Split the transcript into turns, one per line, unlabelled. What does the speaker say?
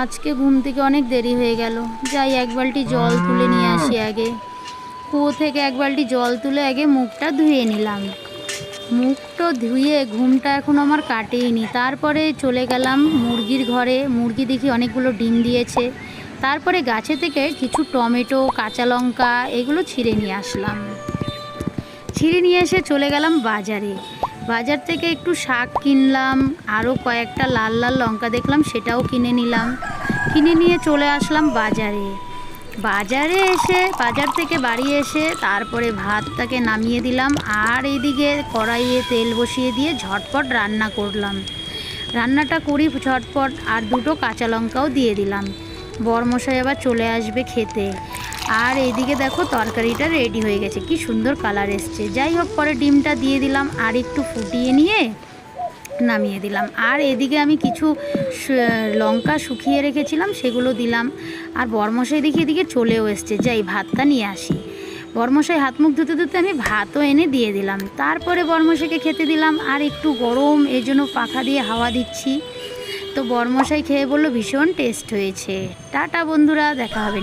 আজকে ঘুম থেকে অনেক দেরি হয়ে গেল। যাই এক বালতি জল তুলে নিয়ে আসি আগে। কুয়ো থেকে এক বালতি জল তুলে আগে মুখটা ধুয়ে নিলাম। মুখটা ধুয়ে ঘুমটা এখন আমার কাটেইনি। তারপরে চলে গেলাম মুরগির ঘরে। মুরগি দেখি অনেকগুলো ডিম দিয়েছে। তারপরে গাছে থেকে কিছু টমেটো, কাঁচা লঙ্কা এগুলো ছিঁড়ে নিয়ে আসলাম। ছিঁড়ে নিয়ে এসে চলে গেলাম বাজারে। বাজার থেকে একটু শাক কিনলাম, আরও কয়েকটা লাল লাল লঙ্কা দেখলাম সেটাও কিনে নিলাম। কিনে নিয়ে চলে আসলাম বাজারে। বাজার থেকে বাড়ি এসে তারপরে ভাতটাকে নামিয়ে দিলাম, আর এইদিকে কড়াইয়ে তেল বসিয়ে দিয়ে ঝটপট রান্না করলাম। রান্নাটা করি ঝটপট, আর দুটো কাঁচা লঙ্কাও দিয়ে দিলাম। বরমশাই আবার চলে আসবে খেতে। আর এইদিকে দেখো তরকারিটা রেডি হয়ে গেছে, কি সুন্দর কালার এসছে। যাই হোক, পরে ডিমটা দিয়ে দিলাম আর একটু ফুটিয়ে নিয়ে নামিয়ে দিলাম। আর এদিকে আমি কিছু লঙ্কা শুকিয়ে রেখেছিলাম, সেগুলো দিলাম। আর বরমশাই দেখি এদিকে চলেও এসছে। যাই ভাতটা নিয়ে আসি। বরমশাই হাত মুখ ধুতে ধুতে আমি ভাতও এনে দিয়ে দিলাম। তারপরে বরমশাইকে খেতে দিলাম। আর একটু গরম, এই জন্য পাখা দিয়ে হাওয়া দিচ্ছি। তো বরমশাই খেয়ে বলল ভীষণ টেস্ট হয়েছে। টাটা বন্ধুরা, দেখা হবে।